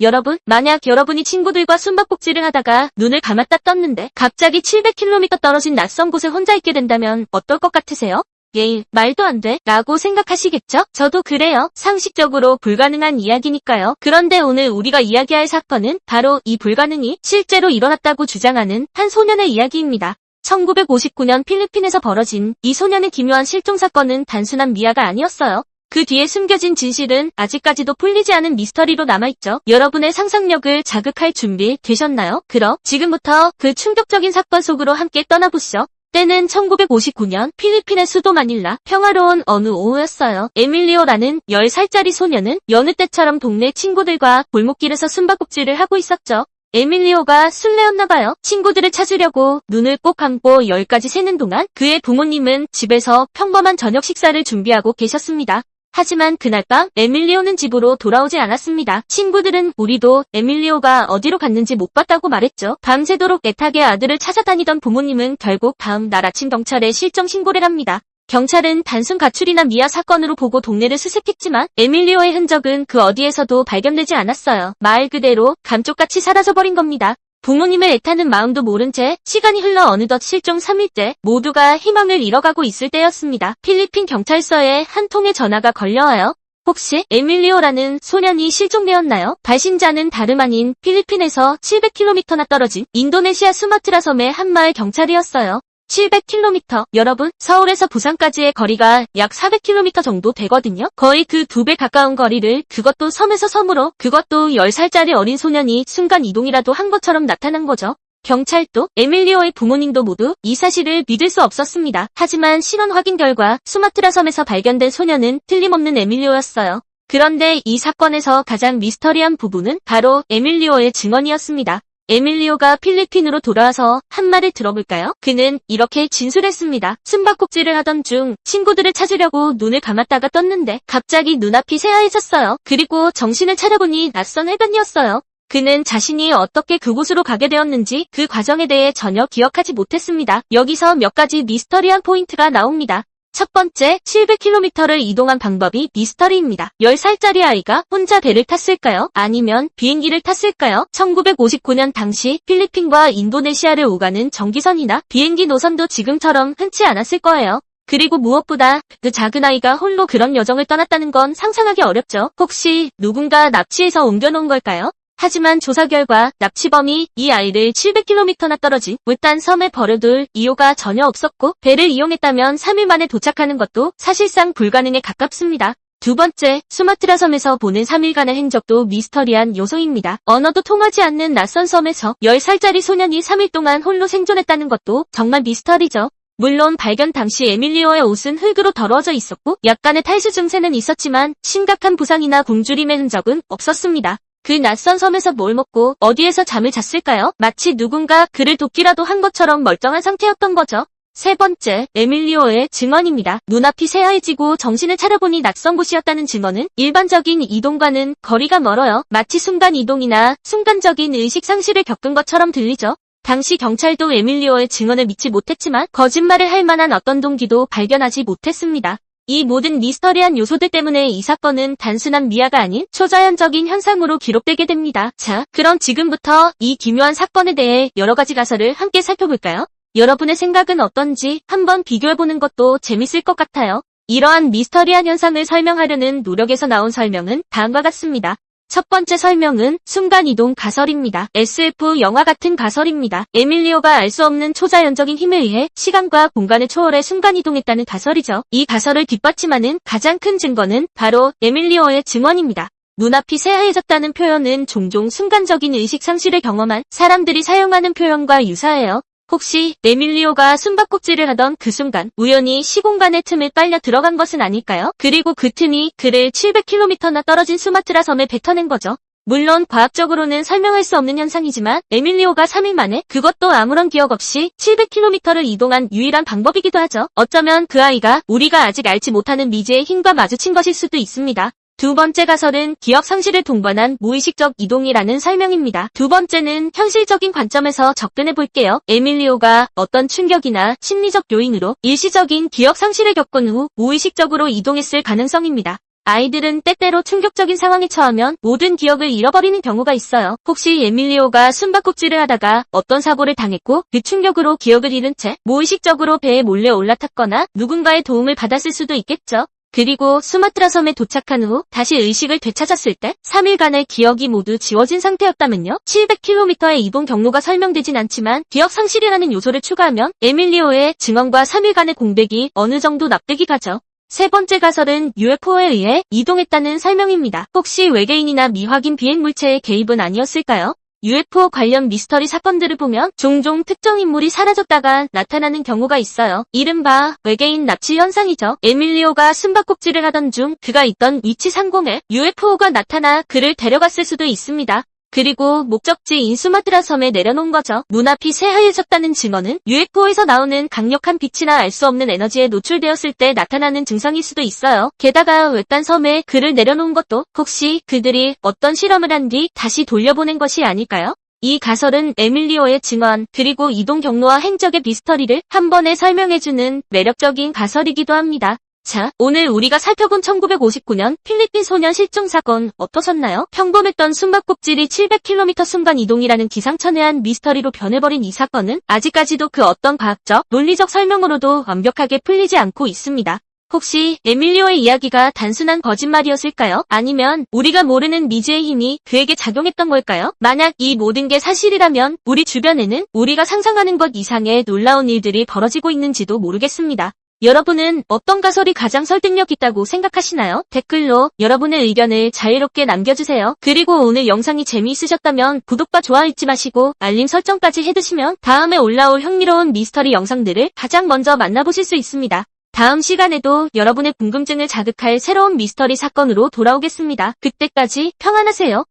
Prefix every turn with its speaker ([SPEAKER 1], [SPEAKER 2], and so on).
[SPEAKER 1] 여러분, 만약 여러분이 친구들과 숨바꼭질을 하다가 눈을 감았다 떴는데 갑자기 700km 떨어진 낯선 곳에 혼자 있게 된다면 어떨 것 같으세요? 예일, 말도 안 돼 라고 생각하시겠죠? 저도 그래요. 상식적으로 불가능한 이야기니까요. 그런데 오늘 우리가 이야기할 사건은 바로 이 불가능이 실제로 일어났다고 주장하는 한 소년의 이야기입니다. 1959년 필리핀에서 벌어진 이 소년의 기묘한 실종 사건은 단순한 미아가 아니었어요. 그 뒤에 숨겨진 진실은 아직까지도 풀리지 않은 미스터리로 남아있죠. 여러분의 상상력을 자극할 준비 되셨나요? 그럼 지금부터 그 충격적인 사건 속으로 함께 떠나보시죠. 때는 1959년 필리핀의 수도 마닐라, 평화로운 어느 오후였어요. 에밀리오라는 10살짜리 소녀는 여느 때처럼 동네 친구들과 골목길에서 숨바꼭질을 하고 있었죠. 에밀리오가 술래였나봐요. 친구들을 찾으려고 눈을 꼭 감고 10까지 세는 동안 그의 부모님은 집에서 평범한 저녁 식사를 준비하고 계셨습니다. 하지만 그날 밤 에밀리오는 집으로 돌아오지 않았습니다. 친구들은 우리도 에밀리오가 어디로 갔는지 못 봤다고 말했죠. 밤새도록 애타게 아들을 찾아다니던 부모님은 결국 다음 날 아침 경찰에 실종 신고를 합니다. 경찰은 단순 가출이나 미아 사건으로 보고 동네를 수색했지만 에밀리오의 흔적은 그 어디에서도 발견되지 않았어요. 말 그대로 감쪽같이 사라져버린 겁니다. 부모님의 애타는 마음도 모른 채 시간이 흘러 어느덧 실종 3일째 모두가 희망을 잃어가고 있을 때였습니다. 필리핀 경찰서에 한 통의 전화가 걸려와요. 혹시 에밀리오라는 소년이 실종되었나요? 발신자는 다름 아닌 필리핀에서 700km나 떨어진 인도네시아 수마트라 섬의 한 마을 경찰이었어요. 700km. 여러분, 서울에서 부산까지의 거리가 약 400km 정도 되거든요. 거의 그 2배 가까운 거리를 그것도 섬에서 섬으로 그것도 10살짜리 어린 소년이 순간 이동이라도 한 것처럼 나타난 거죠. 경찰도 에밀리오의 부모님도 모두 이 사실을 믿을 수 없었습니다. 하지만 신원 확인 결과 수마트라 섬에서 발견된 소년은 틀림없는 에밀리오였어요. 그런데 이 사건에서 가장 미스터리한 부분은 바로 에밀리오의 증언이었습니다. 에밀리오가 필리핀으로 돌아와서 한 말을 들어볼까요? 그는 이렇게 진술했습니다. 숨바꼭질을 하던 중 친구들을 찾으려고 눈을 감았다가 떴는데 갑자기 눈앞이 새하얘졌어요. 그리고 정신을 차려보니 낯선 해변이었어요. 그는 자신이 어떻게 그곳으로 가게 되었는지 그 과정에 대해 전혀 기억하지 못했습니다. 여기서 몇 가지 미스터리한 포인트가 나옵니다. 첫 번째, 700km를 이동한 방법이 미스터리입니다. 10살짜리 아이가 혼자 배를 탔을까요? 아니면 비행기를 탔을까요? 1959년 당시 필리핀과 인도네시아를 오가는 전기선이나 비행기 노선도 지금처럼 흔치 않았을 거예요. 그리고 무엇보다 그 작은 아이가 홀로 그런 여정을 떠났다는 건 상상하기 어렵죠. 혹시 누군가 납치해서 옮겨놓은 걸까요? 하지만 조사 결과 납치범이 이 아이를 700km나 떨어진 외딴 섬에 버려둘 이유가 전혀 없었고 배를 이용했다면 3일 만에 도착하는 것도 사실상 불가능에 가깝습니다. 두 번째, 수마트라 섬에서 보낸 3일간의 행적도 미스터리한 요소입니다. 언어도 통하지 않는 낯선 섬에서 10살짜리 소년이 3일 동안 홀로 생존했다는 것도 정말 미스터리죠. 물론 발견 당시 에밀리오의 옷은 흙으로 더러워져 있었고 약간의 탈수 증세는 있었지만 심각한 부상이나 굶주림의 흔적은 없었습니다. 그 낯선 섬에서 뭘 먹고 어디에서 잠을 잤을까요? 마치 누군가 그를 돕기라도 한 것처럼 멀쩡한 상태였던 거죠. 세 번째, 에밀리오의 증언입니다. 눈앞이 새하얘지고 정신을 차려보니 낯선 곳이었다는 증언은 일반적인 이동과는 거리가 멀어요. 마치 순간이동이나 순간적인 의식 상실을 겪은 것처럼 들리죠. 당시 경찰도 에밀리오의 증언을 믿지 못했지만 거짓말을 할 만한 어떤 동기도 발견하지 못했습니다. 이 모든 미스터리한 요소들 때문에 이 사건은 단순한 미아가 아닌 초자연적인 현상으로 기록되게 됩니다. 자, 그럼 지금부터 이 기묘한 사건에 대해 여러 가지 가설을 함께 살펴볼까요? 여러분의 생각은 어떤지 한번 비교해보는 것도 재밌을 것 같아요. 이러한 미스터리한 현상을 설명하려는 노력에서 나온 설명은 다음과 같습니다. 첫 번째 설명은 순간이동 가설입니다. SF 영화 같은 가설입니다. 에밀리오가 알 수 없는 초자연적인 힘에 의해 시간과 공간을 초월해 순간이동했다는 가설이죠. 이 가설을 뒷받침하는 가장 큰 증거는 바로 에밀리오의 증언입니다. 눈앞이 새하얘졌다는 표현은 종종 순간적인 의식 상실을 경험한 사람들이 사용하는 표현과 유사해요. 혹시 에밀리오가 숨바꼭질을 하던 그 순간 우연히 시공간의 틈을 빨려 들어간 것은 아닐까요? 그리고 그 틈이 그를 700km나 떨어진 수마트라 섬에 뱉어낸 거죠. 물론 과학적으로는 설명할 수 없는 현상이지만 에밀리오가 3일 만에 그것도 아무런 기억 없이 700km를 이동한 유일한 방법이기도 하죠. 어쩌면 그 아이가 우리가 아직 알지 못하는 미지의 힘과 마주친 것일 수도 있습니다. 두 번째 가설은 기억 상실을 동반한 무의식적 이동이라는 설명입니다. 두 번째는 현실적인 관점에서 접근해 볼게요. 에밀리오가 어떤 충격이나 심리적 요인으로 일시적인 기억 상실을 겪은 후 무의식적으로 이동했을 가능성입니다. 아이들은 때때로 충격적인 상황에 처하면 모든 기억을 잃어버리는 경우가 있어요. 혹시 에밀리오가 숨바꼭질을 하다가 어떤 사고를 당했고 그 충격으로 기억을 잃은 채 무의식적으로 배에 몰래 올라탔거나 누군가의 도움을 받았을 수도 있겠죠. 그리고 수마트라 섬에 도착한 후 다시 의식을 되찾았을 때 3일간의 기억이 모두 지워진 상태였다면요. 700km의 이동 경로가 설명되진 않지만 기억 상실이라는 요소를 추가하면 에밀리오의 증언과 3일간의 공백이 어느 정도 납득이 가죠. 세 번째 가설은 UFO에 의해 이동했다는 설명입니다. 혹시 외계인이나 미확인 비행 물체의 개입은 아니었을까요? UFO 관련 미스터리 사건들을 보면 종종 특정 인물이 사라졌다가 나타나는 경우가 있어요. 이른바 외계인 납치 현상이죠. 에밀리오가 숨바꼭질을 하던 중 그가 있던 위치 상공에 UFO가 나타나 그를 데려갔을 수도 있습니다. 그리고 목적지인 수마트라 섬에 내려놓은 거죠. 눈앞이 새하얘졌다는 증언은 UFO에서 나오는 강력한 빛이나 알 수 없는 에너지에 노출되었을 때 나타나는 증상일 수도 있어요. 게다가 외딴 섬에 그를 내려놓은 것도 혹시 그들이 어떤 실험을 한 뒤 다시 돌려보낸 것이 아닐까요? 이 가설은 에밀리오의 증언 그리고 이동 경로와 행적의 미스터리를 한 번에 설명해주는 매력적인 가설이기도 합니다. 자, 오늘 우리가 살펴본 1959년 필리핀 소년 실종 사건 어떠셨나요? 평범했던 숨바꼭질이 700km 순간 이동이라는 기상천외한 미스터리로 변해버린 이 사건은 아직까지도 그 어떤 과학적, 논리적 설명으로도 완벽하게 풀리지 않고 있습니다. 혹시 에밀리오의 이야기가 단순한 거짓말이었을까요? 아니면 우리가 모르는 미지의 힘이 그에게 작용했던 걸까요? 만약 이 모든 게 사실이라면 우리 주변에는 우리가 상상하는 것 이상의 놀라운 일들이 벌어지고 있는지도 모르겠습니다. 여러분은 어떤 가설이 가장 설득력 있다고 생각하시나요? 댓글로 여러분의 의견을 자유롭게 남겨주세요. 그리고 오늘 영상이 재미있으셨다면 구독과 좋아요 잊지 마시고 알림 설정까지 해두시면 다음에 올라올 흥미로운 미스터리 영상들을 가장 먼저 만나보실 수 있습니다. 다음 시간에도 여러분의 궁금증을 자극할 새로운 미스터리 사건으로 돌아오겠습니다. 그때까지 평안하세요.